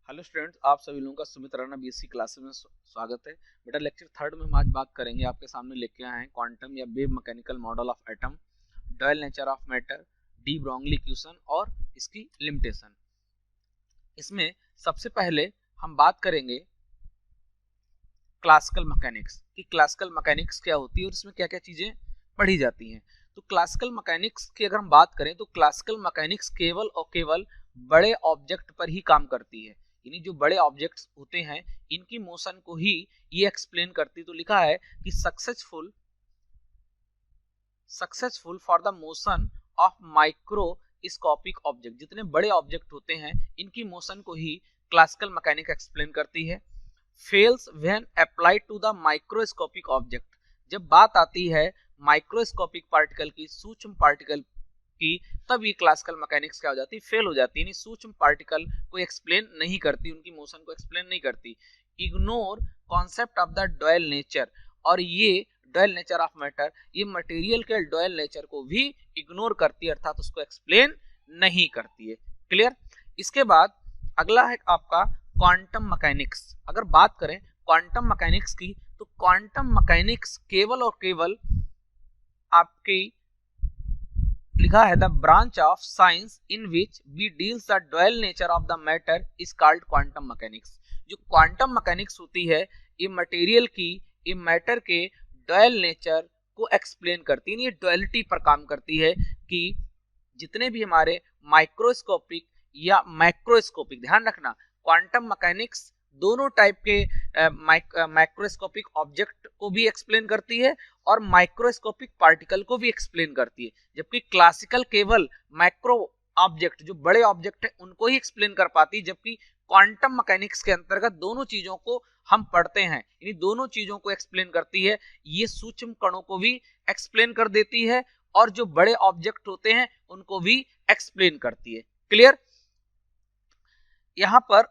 Hello students, आप सभी लोगों का सुमित राणा बीएससी क्लासेस में स्वागत है। बेटा लेक्चर थर्ड में हम आज बात करेंगे, आपके सामने लेके आए हैं क्वांटम या wave mechanical model of atom, dual nature of matter, de Broglie equation और इसकी लिमिटेशन। इसमें सबसे पहले हम बात करेंगे क्लासिकल मैकेनिक्स कि क्लासिकल मैकेनिक्स क्या होती है और इसमें क्या क्या चीजें पढ़ी जाती हैं। तो क्लासिकल मैकेनिक्स की अगर हम बात करें तो क्लासिकल मैकेनिक्स केवल और केवल बड़े ऑब्जेक्ट पर ही काम करती है, यानी जो बड़े ऑब्जेक्ट्स होते हैं इनकी मोशन को ही ये एक्सप्लेन करती है। तो लिखा है कि successful for the motion of microscopic object, जितने बड़े ऑब्जेक्ट होते हैं इनकी मोशन को ही क्लासिकल मैकेनिक्स एक्सप्लेन करती है। Fails when applied to the microscopic object, जब बात आती है माइक्रोस्कोपिक पार्टिकल की, सूक्ष्म पार्टिकल की, तब ये क्लासिकल मैकेनिक्स क्या हो जाती है, फेल हो जाती है, यानी सूक्ष्म पार्टिकल को एक्सप्लेन नहीं करती, उनकी मोशन को एक्सप्लेन नहीं करती। Ignore concept of the dual nature, और ये डुअल नेचर ऑफ मैटर, ये मटेरियल के डुअल नेचर को भी इग्नोर करती है, अर्थात उसको एक्सप्लेन नहीं करती है। क्लियर। इसके बाद अगला है आपका क्वांटम मैकेनिक्स। अगर बात करें क्वांटम मैकेनिक्स की तो क्वांटम मैकेनिक्स केवल और केवल आपकी लिखा है the branch of science in which we deals the dual nature of the matter is called quantum mechanics. जो क्वांटम मैकेनिक्स होती है ये मटेरियल की, ये मैटर के डुअल नेचर को एक्सप्लेन करती है, ये डुअलिटी पर काम करती है कि जितने भी हमारे माइक्रोस्कोपिक या मैक्रोस्कोपिक, ध्यान रखना क्वांटम मैकेनिक्स दोनों टाइप के माइक्रोस्कोपिक ऑब्जेक्ट को भी एक्सप्लेन करती है और माइक्रोस्कोपिक पार्टिकल को भी एक्सप्लेन करती है, जबकि क्लासिकल केवल माइक्रो ऑब्जेक्ट, जो बड़े ऑब्जेक्ट है उनको ही एक्सप्लेन कर पाती है, जबकि क्वांटम मैकेनिक्स के अंतर्गत दोनों चीजों को हम पढ़ते हैं, यानी दोनों चीजों को एक्सप्लेन करती है। ये सूक्ष्म कणों को भी एक्सप्लेन कर देती है और जो बड़े ऑब्जेक्ट होते हैं उनको भी एक्सप्लेन करती है। क्लियर। यहां पर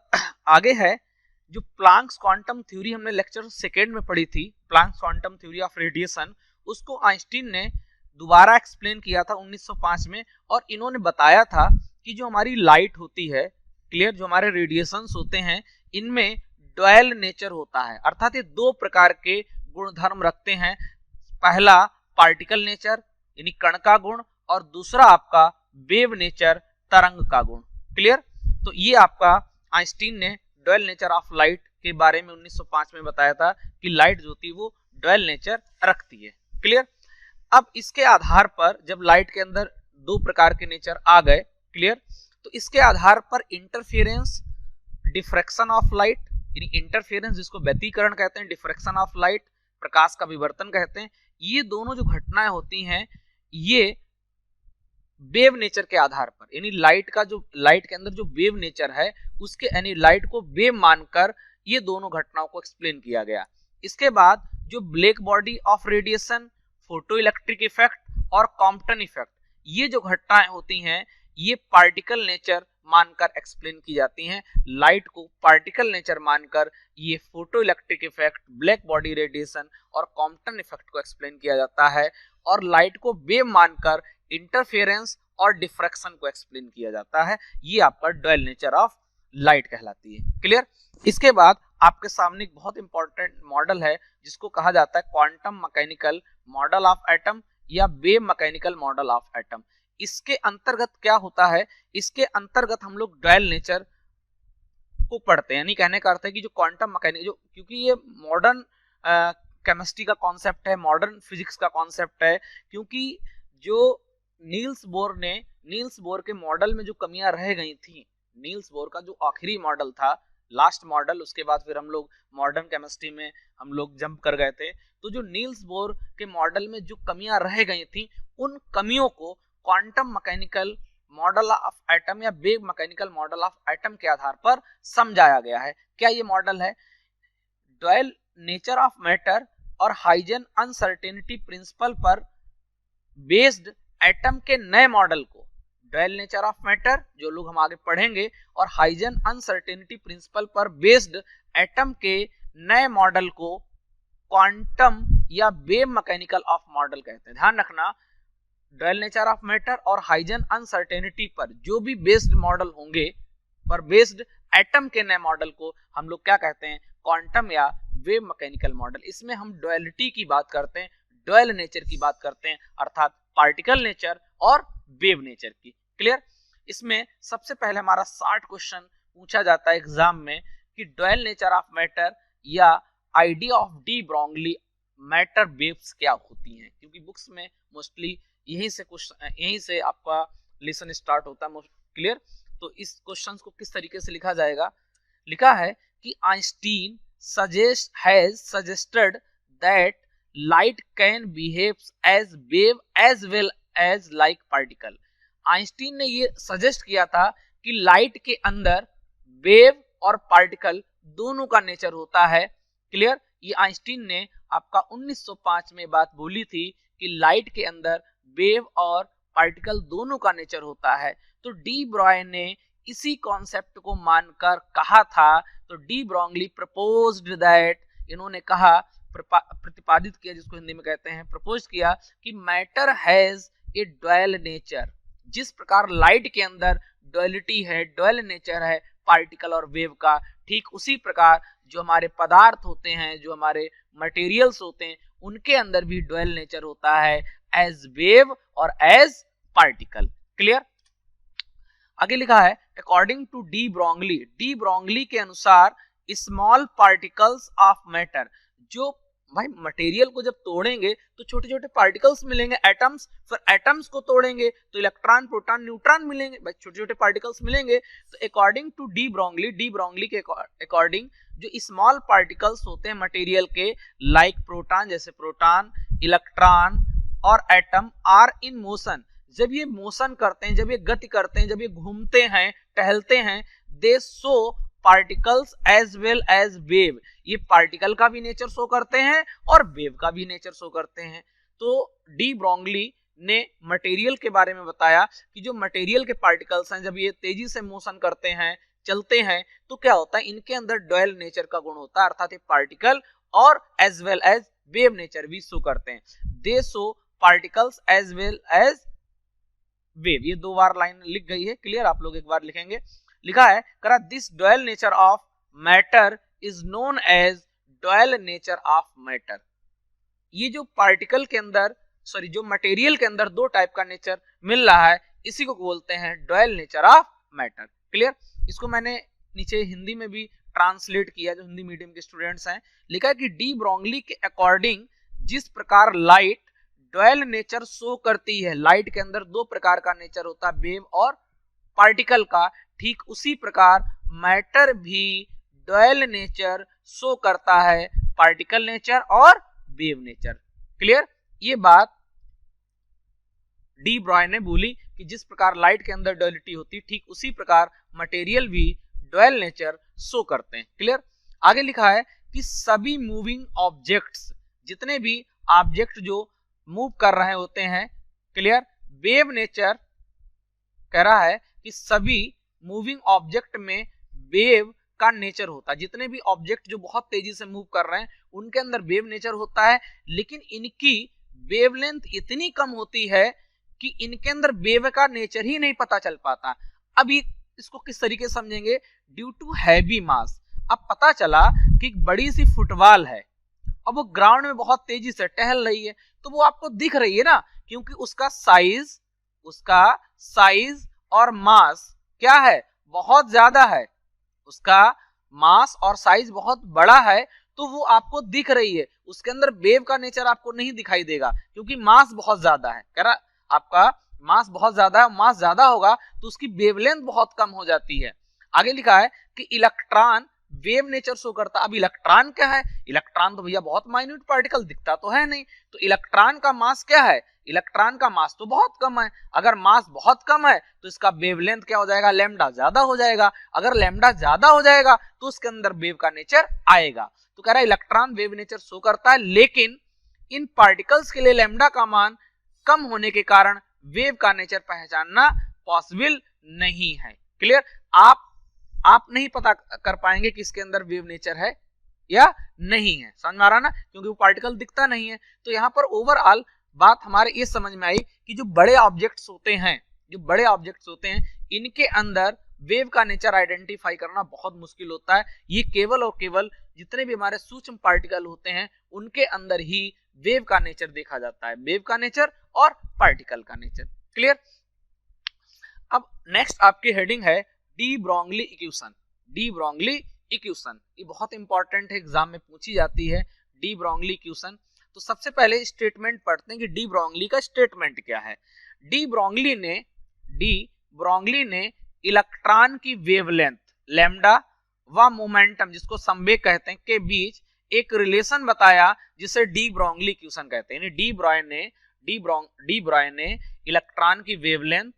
आगे है जो प्लैंक्स क्वांटम थ्योरी हमने लेक्चर सेकेंड में पढ़ी थी, Planck's quantum theory of radiation, उसको आइंस्टीन ने दोबारा एक्सप्लेन किया था 1905 में, और इन्होंने बताया था कि जो हमारी लाइट होती है, क्लियर, जो हमारे रेडिएशंस होते हैं इनमें डुअल नेचर होता है, अर्थात ये दो प्रकार के गुणधर्म रखते हैं। पहला पार्टिकल नेचर यानी कण का गुण, और दूसरा आपका वेव नेचर, तरंग का गुण। क्लियर। तो ये आपका आइंस्टीन ने डुअल नेचर ऑफ लाइट के बारे में 1905 में बताया था कि लाइट जो होती है वो डुअल नेचर रखती है। क्लियर। अब इसके आधार पर जब लाइट के अंदर दो प्रकार के नेचर आ गए, क्लियर, तो इसके आधार पर इंटरफेरेंस, डिफ्रैक्शन ऑफ लाइट, यानी इंटरफेरेंस जिसको व्यतिकरण कहते हैं, डिफ्रैक्शन ऑफ लाइट प्रकाश का विवर्तन कहते हैं, ये दोनों जो घटनाएं होती हैं ये वेव नेचर के आधार पर, यानी लाइट के अंदर जो वेव नेचर है उसके, यानी लाइट को वेव मानकर ये दोनों घटनाओं को एक्सप्लेन किया गया। इसके बाद जो black body of radiation, photo electric effect और कॉम्पटन इफेक्ट, ये जो घटनाएं होती हैं ये पार्टिकल नेचर मानकर एक्सप्लेन की जाती हैं। लाइट को पार्टिकल नेचर मानकर ये photo electric effect, black body radiation और कॉम्पटन इफेक्ट को एक्सप्लेन किया जाता है, और लाइट को वेव मानकर इंटरफेरेंस और डिफ्रैक्शन को एक्सप्लेन किया जाता है। ये आपका डुअल नेचर ऑफ लाइट कहलाती है। क्लियर। इसके बाद आपके सामने एक बहुत इंपॉर्टेंट मॉडल है जिसको कहा जाता है quantum mechanical model of atom या wave mechanical model of atom. इसके अंतर्गत क्या होता है, इसके अंतर्गत हम लोग डुअल नेचर को पढ़ते हैं, यानी कहने का अर्थ है कि जो क्वांटम मैकेनिक्स, जो क्योंकि ये मॉडर्न केमिस्ट्री का कॉन्सेप्ट है, मॉडर्न फिजिक्स का कॉन्सेप्ट है, क्योंकि जो नील्स बोर के मॉडल में जो कमियां रह गई थी, नील्स बोर का जो आखिरी मॉडल था, लास्ट मॉडल, उसके बाद फिर हम लोग मॉडर्न केमिस्ट्री में हम लोग जंप कर गए थे, तो जो नील्स बोर के मॉडल में जो कमियां रह गई थी उन कमियों को quantum mechanical model of atom या wave mechanical model of atom के आधार पर समझाया गया है। क्या ये मॉडल है? डुअल नेचर ऑफ मैटर और हाइजन अनसर्टेनिटी प्रिंसिपल पर बेस्ड एटम के नए मॉडल को, डुअल नेचर ऑफ मैटर जो लोग हम आगे पढ़ेंगे, और हाइजन अनसर्टेनिटी प्रिंसिपल पर बेस्ड एटम के नए मॉडल को क्वांटम या वेव मैकेनिकल ऑफ मॉडल कहते हैं। ध्यान रखना, डुअल नेचर ऑफ मैटर और हाइजन अनसर्टेनिटी पर जो भी बेस्ड मॉडल होंगे, पर बेस्ड एटम के नए मॉडल को हम लोग क्या कहते हैं, क्वांटम या वेव मैकेनिकल मॉडल। इसमें हम डुअलिटी की बात करते हैं, डुअल नेचर की बात करते हैं, अर्थात पार्टिकल नेचर और वेव नेचर की। क्लियर। इसमें सबसे पहले हमारा 60 क्वेश्चन पूछा जाता है एग्जाम में कि डुअल नेचर ऑफ मैटर या idea of de Broglie matter waves क्या होती हैं, क्योंकि बुक्स में मोस्टली यहीं से आपका लेसन स्टार्ट होता है। क्लियर। तो इस क्वेश्चन को किस तरीके से लिखा जाएगा, लिखा है कि Einstein has suggested that light can behave as wave as well as like particle. Einstein ने ये सजेस्ट किया था कि लाइट के अंदर वेव और पार्टिकल दोनों का नेचर होता है। क्लियर। ये आइंस्टीन ने आपका 1905 में बात बोली थी कि लाइट के अंदर वेव और पार्टिकल दोनों का नेचर होता है। तो डी ब्रॉय ने इसी कॉन्सेप्ट को मानकर कहा था। तो डी ब्रोगली प्रपोज्ड दैट, इन्होंने कहा, प्रतिपादित किया, जिसको हिंदी में कहते हैं प्रपोज किया, कि matter has A dual nature. जिस प्रकार लाइट के अंदर डुअलिटी है, डुअल नेचर है पार्टिकल और वेव का, ठीक उसी प्रकार जो हमारे पदार्थ होते हैं, जो हमारे मटेरियल्स होते हैं, उनके अंदर भी डुअल नेचर होता है, एज वेव और एज पार्टिकल। क्लियर। आगे लिखा है अकॉर्डिंग टू डी ब्रोगली के अनुसार स्मॉल पार्टिकल्स ऑफ मैटर, जो भाई मटेरियल को जब तोड़ेंगे तो छोटे छोटे पार्टिकल्स मिलेंगे, एटम्स, फिर एटम्स को तोड़ेंगे तो इलेक्ट्रॉन, प्रोटॉन, न्यूट्रॉन मिलेंगे, भाई छोटे छोटे पार्टिकल्स मिलेंगे। तो अकॉर्डिंग टू डी ब्रोगली के अकॉर्डिंग जो स्मॉल पार्टिकल्स होते हैं मटेरियल के, लाइक प्रोटॉन, जैसे प्रोटॉन, इलेक्ट्रॉन और एटम, आर इन मोशन, जब ये मोशन करते हैं, जब ये गति करते हैं, जब ये घूमते हैं, टहलते हैं, they show particles as well as wave, ये पार्टिकल का भी नेचर शो करते हैं और वेव का भी नेचर शो करते हैं। तो डी ब्रोगली ने मटेरियल के बारे में बताया कि जो मटेरियल के पार्टिकल्स हैं, जब ये तेजी से मोशन करते हैं, चलते हैं, तो क्या होता है, इनके अंदर डुअल नेचर का गुण होता है, अर्थात ये पार्टिकल और as well as wave nature भी शो करते हैं। They show particles as well as wave, ये 2 बार लाइन लिख गई है। क्लियर। आप लोग एक बार लिखेंगे। लिखा है करा this dual nature of matter is known as dual nature of matter. ये जो पार्टिकल के अंदर, सॉरी, जो मटेरियल के अंदर 2 टाइप का नेचर मिल रहा है, इसी को बोलते हैं dual nature of matter. Clear. इसको मैंने नीचे हिंदी में भी ट्रांसलेट किया, जो हिंदी मीडियम के स्टूडेंट्स हैं। लिखा है कि डी ब्रोगली के अकॉर्डिंग जिस प्रकार लाइट डुअल नेचर शो करती है, लाइट के अंदर 2 प्रकार का नेचर होता है, वेव और पार्टिकल का, ठीक उसी प्रकार मैटर भी डुअल नेचर शो करता है, पार्टिकल नेचर और वेव नेचर। क्लियर। ये बात डी ब्रॉय ने बोली कि जिस प्रकार लाइट के अंदर डुअलिटी होती, ठीक उसी प्रकार मटेरियल भी डुअल नेचर शो करते हैं। क्लियर। आगे लिखा है कि सभी मूविंग ऑब्जेक्ट्स, जितने भी ऑब्जेक्ट जो मूव कर रहे होते हैं, क्लियर, वेव नेचर कह रहा है कि सभी मूविंग ऑब्जेक्ट में वेव का नेचर होता है। जितने भी ऑब्जेक्ट जो बहुत तेजी से मूव कर रहे हैं, उनके अंदर वेव नेचर होता है, लेकिन इनकी वेवलेंथ इतनी कम होती है कि इनके अंदर वेव का नेचर ही नहीं पता चल पाता। अब ये इसको किस तरीके से समझेंगे, ड्यू टू हैवी मास। अब पता चला कि एक बड़ी सी फुटबॉल है, अब वो ग्राउंड में बहुत तेजी से टहल रही है, तो वो आपको दिख रही है ना, क्योंकि उसका साइज और मास क्या है, बहुत ज्यादा है, उसका मास और साइज बहुत बड़ा है, तो वो आपको दिख रही है। उसके अंदर वेव का नेचर आपको नहीं दिखाई देगा, क्योंकि मास बहुत ज्यादा है। कह रहा आपका मास बहुत ज्यादा है, मास ज्यादा होगा तो उसकी वेवलेंथ बहुत कम हो जाती है। आगे लिखा है कि इलेक्ट्रॉन वेव नेचर शो करता। अब इलेक्ट्रॉन क्या है, इलेक्ट्रॉन तो भैया बहुत माइन्यूट पार्टिकल, दिखता तो है नहीं, तो इलेक्ट्रॉन का मास क्या है, इलेक्ट्रॉन का मास तो बहुत कम है। अगर मास बहुत कम है तो इसका वेवलेंथ क्या हो जाएगा, लैम्डा ज्यादा हो जाएगा। अगर लैम्डा ज्यादा हो जाएगा तो उसके अंदर वेव का नेचर आएगा। तो कह रहा है इलेक्ट्रॉन वेव नेचर शो करता है, लेकिन इन पार्टिकल्स के लिए लैम्डा का मान कम होने के कारण वेव का नेचर पहचानना पॉसिबल नहीं है। क्लियर। आप नहीं पता कर पाएंगे कि इसके अंदर वेव नेचर है या नहीं है, समझ में आ रहा ना, क्योंकि वो पार्टिकल दिखता नहीं है। तो यहाँ पर ओवरऑल बात हमारे ये समझ में आई कि जो बड़े ऑब्जेक्ट्स होते हैं, इनके अंदर वेव का नेचर आइडेंटिफाई करना बहुत मुश्किल होता है। ये केवल और केवल जितने भी हमारे सूक्ष्म पार्टिकल होते हैं उनके अंदर ही वेव का नेचर देखा जाता है, वेव का नेचर और पार्टिकल का नेचर। क्लियर। अब नेक्स्ट आपकी हेडिंग है de Broglie equation. De Broglie equation ये बहुत इंपॉर्टेंट है, एग्जाम में पूछी जाती है डी ब्रोगली इक्वेशन। तो सबसे पहले स्टेटमेंट पढ़ते हैं कि डी ब्रोगली का स्टेटमेंट क्या है। डी ब्रोगली ने इलेक्ट्रॉन की वेवलेंथ लैम्डा व मोमेंटम, जिसको संवेग कहते हैं, के बीच एक रिलेशन बताया जिसे डी ब्रोगली इक्वेशन कहते हैं। डी ब्रोगली ने इलेक्ट्रॉन की वेवलेंथ,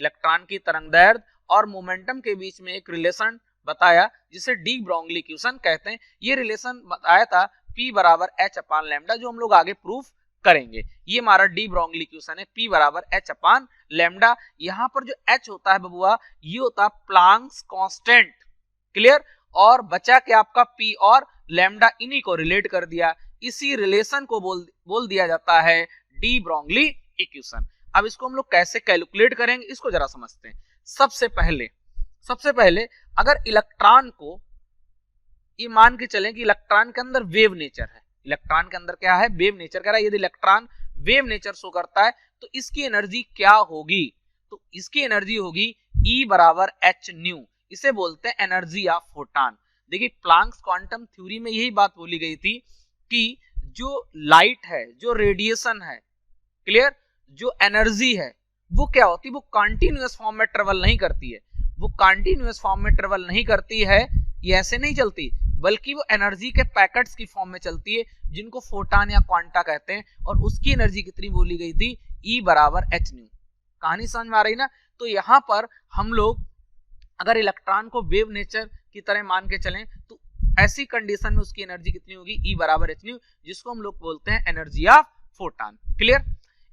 इलेक्ट्रॉन की तरंगदैर्घ्य और मोमेंटम के बीच में एक रिलेशन बताया जिसे डी ब्रोगली इक्वेशन कहते हैं। ये रिलेशन बताया था P बराबर H अपान लैम्डा, जो हम लोग आगे प्रूफ करेंगे। ये हमारा डी ब्रोगली इक्वेशन है, P बराबर H अपान लैम्डा। यहाँ पर जो H होता है बबुआ, ये होता है प्लांक्स कांस्टेंट। क्लियर। और बचा के आपका P और लैम्डा, इन्हीं को रिलेट कर दिया, इसी रिलेशन को बोल दिया जाता है डी ब्रोगली इक्वेशन। अब इसको हम लोग कैसे कैलकुलेट करेंगे इसको जरा समझते हैं। सबसे पहले अगर इलेक्ट्रॉन को ये मान के चलें कि इलेक्ट्रॉन के अंदर वेव नेचर है, इलेक्ट्रॉन के अंदर क्या है, वेव नेचर कह रहा है। यदि इलेक्ट्रॉन वेव नेचर शो करता है तो इसकी एनर्जी क्या होगी, तो इसकी एनर्जी होगी E बराबर h न्यू, इसे बोलते हैं एनर्जी ऑफ फोटॉन। देखिए प्लांक्स क्वांटम थ्योरी में यही बात बोली गई थी कि जो लाइट है, जो रेडिएशन है, क्लियर, जो एनर्जी है वो क्या होती है, वो कंटिन्यूअस फॉर्म में ट्रेवल नहीं करती है, वो कंटिन्यूअस फॉर्म में ट्रेवल नहीं करती है, ये ऐसे नहीं चलती, बल्कि वो एनर्जी के पैकेट्स की फॉर्म में चलती है जिनको फोटॉन या क्वांटा कहते हैं। और उसकी एनर्जी कितनी बोली गई थी, E बराबर h न्यू। कहानी समझ में आ रही ना। तो यहाँ पर हम लोग अगर इलेक्ट्रॉन को वेव नेचर की तरह मान के चलें तो ऐसी कंडीशन में उसकी एनर्जी कितनी होगी, E बराबर h न्यू, जिसको हम लोग बोलते हैं एनर्जी ऑफ फोटॉन। क्लियर।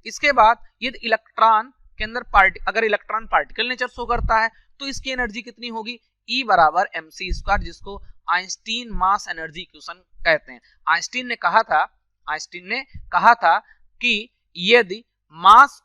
इसके बाद यदि इलेक्ट्रॉन के अंदर अगर इलेक्ट्रॉन पार्टिकल नेचर शो करता है तो इसकी एनर्जी कितनी होगी, E बराबर mc स्क्वायर, जिसको आइंस्टीन मास एनर्जी इक्वेशन कहते हैं। आइंस्टीन ने कहा था कि यदि मास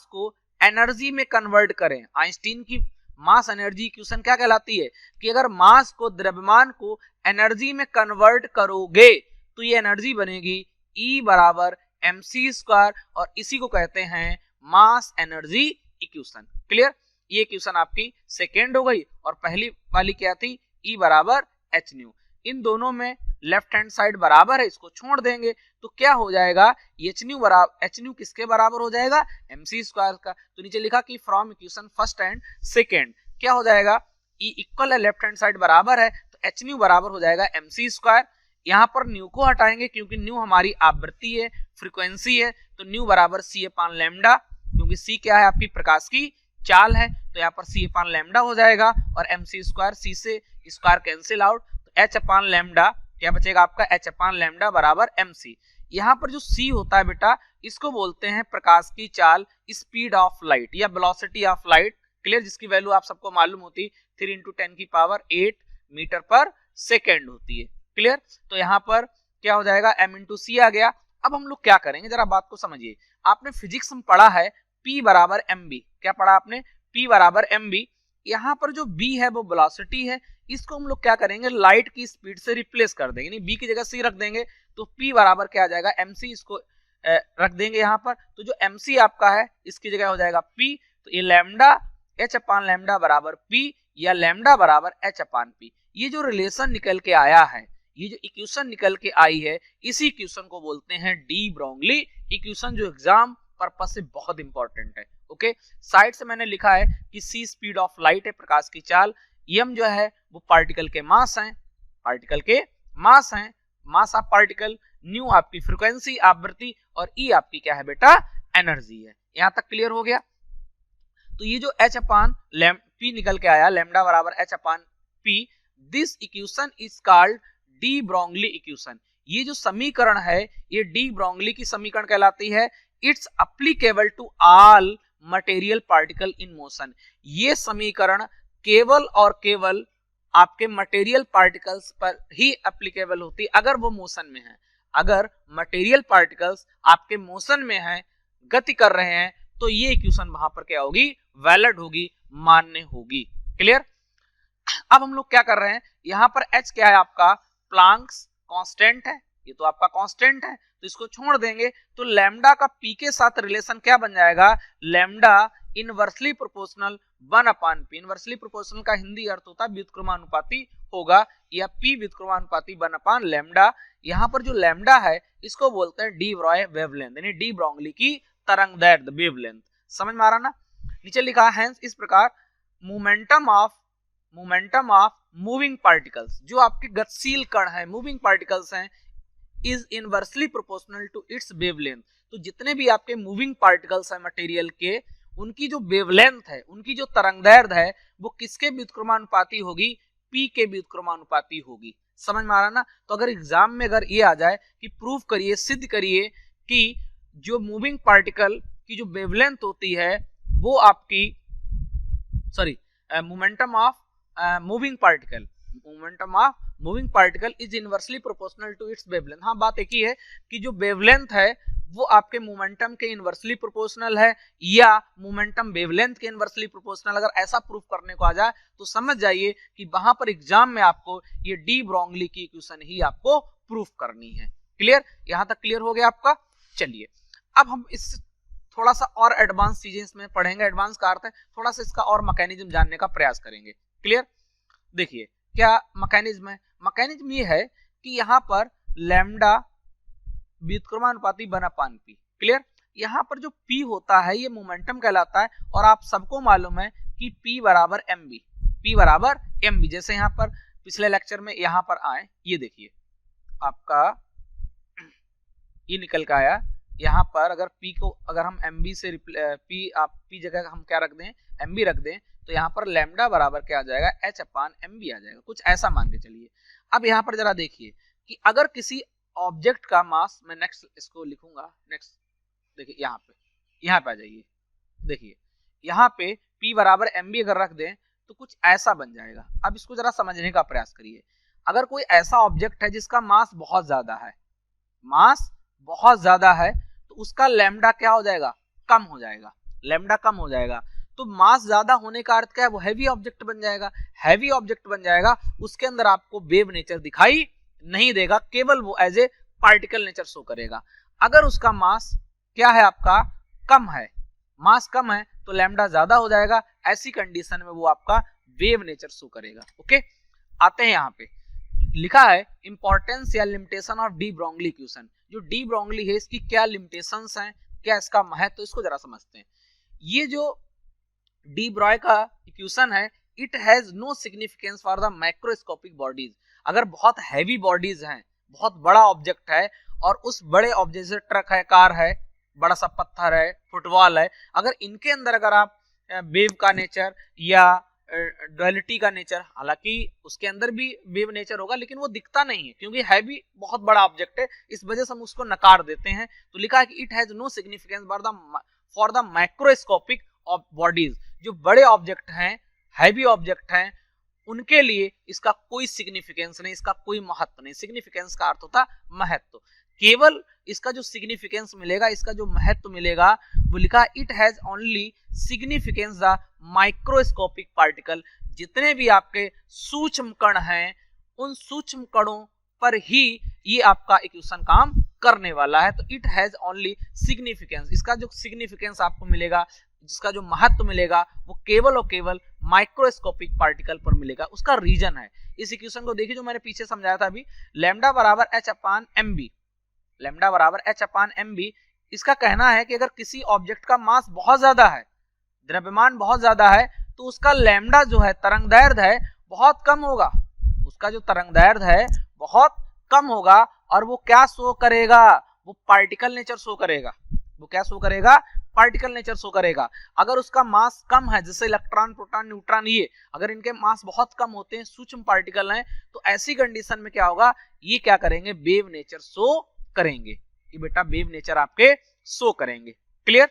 को एनर्जी में कन्वर्ट करें, आइंस्टीन की मास एनर्जी इक्वेशन क्या कहलाती है कि अगर मास को, द्रव्यमान को एनर्जी में कन्वर्ट करोगे तो ये एनर्जी बनेगी E बराबर mc स्क्वायर, और इसी को कहते हैं मास एनर्जी इक्वेशन। क्लियर। ये इक्वेशन आपकी सेकेंड हो गई और पहली वाली क्या थी, E बराबर h न्यू। इन दोनों में लेफ्ट हैंड साइड बराबर है, इसको छोड़ देंगे तो क्या हो जाएगा, h न्यू किसके बराबर हो जाएगा, mc स्क्वायर का। तो नीचे लिखा कि from equation first and second क्या हो जाएगा, E इक्वल है, लेफ्ट हैंड साइड बराबर है, तो h न्यू बराबर हो जाएगा mc स्क्वायर। यहाँ पर न्यू को हटाएंगे क्योंकि न्यू हमारी आवृत्ति है, फ्रीक्वेंसी है, तो न्यू बराबर c अपान लैम्डा, क्योंकि c क्या है आपकी प्रकाश की चाल है, तो यहाँ पर c अपान लैम्डा हो जाएगा और mc स्क्वायर, c से स्क्वायर कैंसिल आउट, तो h अपान लैम्डा क्या बचेगा आपका, h अपान लैम्डा बराबर mc। यहाँ पर जो c होता है बेटा, इसको बोलते हैं प्रकाश की चाल, स्पीड ऑफ लाइट या वेलोसिटी ऑफ लाइट। क्लियर। जिसकी वैल्यू आप सबको मालूम होती 3 × 10⁸ मीटर पर सेकेंड होती है। क्लियर। तो यहाँ पर क्या हो जाएगा, m × c आ गया। अब हम लोग क्या करेंगे, जरा बात को समझिए। आपने फिजिक्स में पढ़ा है P बराबर mb, क्या पढ़ा आपने, P बराबर mb। यहाँ पर जो b है वो वेलोसिटी है, इसको हम लोग क्या करेंगे, लाइट की स्पीड से रिप्लेस कर देंगे, यानी b की जगह c रख देंगे, तो p बराबर क्या आ जाएगा mc, इसको रख देंगे यहाँ पर, तो जो mc आपका है इसकी जगह हो जाएगा p, तो ये लैम्डा h अपान लैम्डा बराबर p या लैम्डा बराबर h अपान p। ये जो रिलेशन निकल के आया है, ये जो इक्वेशन निकल के आई है, इसी इक्वेशन को बोलते हैं डी ब्रोगली इक्वेशन, जो एग्जाम पर्पस से बहुत इंपॉर्टेंट है। ओके। साइड से मैंने लिखा है कि c स्पीड ऑफ लाइट है, प्रकाश की चाल, m जो है वो पार्टिकल के मास हैं, मास ऑफ पार्टिकल, न्यू आपकी फ्रीक्वेंसी, आवृत्ति, और E आपकी क्या है बेटा, एनर्जी है। यहां तक क्लियर हो गया। तो ये जो h अपान p निकल के आया, लैम्डा बराबर h upon p, this equation is called de Broglie equation. ये जो समीकरण है ये डी ब्रोगली की समीकरण कहलाती है। It's applicable to all material particle in motion. ये समीकरण केवल और केवल आपके मटेरियल पार्टिकल्स पर ही एप्लीकेबल होती है अगर वो मोशन में है। अगर मटेरियल पार्टिकल्स आपके मोशन में है, गति कर रहे हैं, तो ये इक्वेशन वहां पर क्या होगी, वैलिड होगी, मान्य होगी। क्लियर। अब हम लोग क्या कर रहे हैं, यहाँ पर h क्या है आपका, प्लैंक्स कांस्टेंट है, ये तो आपका कांस्टेंट है, तो इसको छोड़ देंगे तो लैम्डा का p के साथ रिलेशन क्या बन जाएगा, lambda inversely proportional 1/p। Inversely proportional का हिंदी अर्थ होता है व्युत्क्रमानुपाती होगा, या p व्युत्क्रमानुपाती 1/लैम्डा। यहाँ पर जो लैम्डा है इसको बोलते हैं डी ब्रॉय वेवलेंथ, यानी डी ब्रोगली की तरंगदैर्ध्य वेवलेंथ। समझ में आ रहा ना। नीचे लिखा है इस प्रकार मोमेंटम ऑफ मूविंग पार्टिकल्स, जो आपके गतिशील कण है, मूविंग पार्टिकल्स हैं, is inversely proportional to its wavelength. तो जितने भी आपके मूविंग पार्टिकल्स हैं मटेरियल के, उनकी जो वेवलेंथ है, उनकी जो तरंगदैर्ध्य है, वो किसके व्युत्क्रमानुपाती होगी, p के व्युत्क्रमानुपाती होगी। समझ में आ रहा ना। तो अगर एग्जाम में अगर ये आ जाए कि प्रूफ करिए, सिद्ध करिए कि जो मूविंग पार्टिकल की जो वेवलेंथ होती है वो आपकी momentum of moving particle is inversely proportional to its wavelength. हाँ, बात एक ही है कि जो वेवलेंथ है वो आपके मोमेंटम के इनवर्सली प्रोपोर्शनल है या मोमेंटम वेवलेंथ के इनवर्सली प्रोपोर्शनल। अगर ऐसा प्रूफ करने को आ जाए तो समझ जाइए कि वहां पर एग्जाम में आपको ये डी ब्रोगली की इक्वेशन ही आपको प्रूफ करनी है। क्लियर, यहां तक क्लियर हो गया आपका। चलिए अब हम इस थोड़ा सा और एडवांस चीजें इसमें पढ़ेंगे। एडवांस का अर्थ है थोड़ा सा इसका और मैकेनिज्म जानने का प्रयास करेंगे। क्लियर। देखिए क्या मैकेनिज्म है, मैकेनिज्म ये है कि यहाँ पर लैम्डा व्युत्क्रमानुपाती 1/p। क्लियर। यहाँ पर जो p होता है ये मोमेंटम कहलाता है, और आप सबको मालूम है कि p बराबर mv। जैसे यहाँ पर पिछले लेक्चर में यहाँ पर आए, ये देखिए आपका ये निकल के आया। यहाँ पर अगर p को अगर हम mv से p जगह हम क्या रख दें, mv रख दें, तो यहाँ पर लैम्डा बराबर क्या आ जाएगा, h/mv आ जाएगा, कुछ ऐसा मान के चलिए। अब यहाँ पर जरा देखिए कि अगर किसी ऑब्जेक्ट का मास, मैं नेक्स्ट इसको लिखूंगा, नेक्स्ट देखिए यहाँ पे आ जाइए। देखिए यहाँ पे p बराबर mv अगर रख दें तो कुछ ऐसा बन जाएगा। अब इसको जरा समझने का प्रयास करिए। अगर कोई ऐसा ऑब्जेक्ट है जिसका मास बहुत ज्यादा है, तो उसका लैम्डा क्या हो जाएगा, कम हो जाएगा, लैम्डा कम हो जाएगा। तो मास ज्यादा होने का अर्थ क्या है, वो हैवी ऑब्जेक्ट बन जाएगा। उसके अंदर आपको वेव नेचर दिखाई नहीं देगा, केवल वो as a particle nature show करेगा। अगर उसका मास क्या है आपका, मास कम है तो लैम्डा ज्यादा हो जाएगा। ऐसी कंडीशन में वो आपका वेव नेचर शो करेगा। ओके, आते हैं यहाँ पे लिखा है इंपॉर्टेंस या limitation of de Broglie equation. जो डी ब्रोगली है इसकी क्या लिमिटेशंस हैं, क्या इसका महत्व, इसको जरा समझते हैं। ये जो डी ब्रॉय का इक्वेशन है, it has no significance for the microscopic bodies. अगर बहुत हैवी बॉडीज हैं, बहुत बड़ा ऑब्जेक्ट है, और उस बड़े ऑब्जेक्ट से ट्रक है, कार है, बड़ा सा पत्थर है, फुटबॉल है, अगर इनके अंदर अगर आप वेव का नेचर या डुअलिटी का नेचर, हालांकि उसके अंदर भी वेव नेचर होगा लेकिन वो दिखता नहीं है क्योंकि हैवी बहुत बड़ा ऑब्जेक्ट है, इस वजह से हम उसको नकार देते हैं। तो लिखा है कि it has no significance for the microscopic bodies. जो बड़े ऑब्जेक्ट हैं, हैवी ऑब्जेक्ट हैं, उनके लिए इसका कोई सिग्निफिकेंस नहीं, इसका कोई महत्व नहीं। सिग्निफिकेंस का अर्थ होता है महत्व। केवल इसका जो सिग्निफिकेंस मिलेगा, इसका जो महत्व मिलेगा, वो लिखा it has only significance the microscopic particle. जितने भी आपके सूक्ष्म कण हैं, उन सूक्ष्म कणों पर ही ये आपका इक्वेशन काम करने वाला है। तो इट हैज ओनली सिग्निफिकेंस, इसका जो सिग्निफिकेंस आपको मिलेगा, जिसका जो महत्व मिलेगा, वो केवल और केवल माइक्रोस्कोपिक पार्टिकल पर मिलेगा। उसका रीजन है, इस इक्वेशन को देखिए जो मैंने पीछे समझाया था अभी, लैम्डा बराबर h/mv। इसका कहना है कि अगर किसी ऑब्जेक्ट का मास बहुत ज्यादा है, द्रव्यमान बहुत ज्यादा है, तो उसका लैम्डा जो है, तरंगदैर्ध्य है, बहुत कम होगा। उसका जो तरंगदैर्ध्य है बहुत कम होगा, और वो क्या शो करेगा, वो पार्टिकल नेचर शो करेगा। वो क्या शो करेगा, पार्टिकल नेचर शो करेगा। अगर उसका मास कम है, जैसे इलेक्ट्रॉन, प्रोटॉन, न्यूट्रॉन, ये अगर इनके मास बहुत कम होते हैं, सूक्ष्म पार्टिकल हैं, तो ऐसी कंडीशन में क्या होगा, ये क्या करेंगे, वेव नेचर शो करेंगे। ये बेटा वेव नेचर आपके शो करेंगे। क्लियर।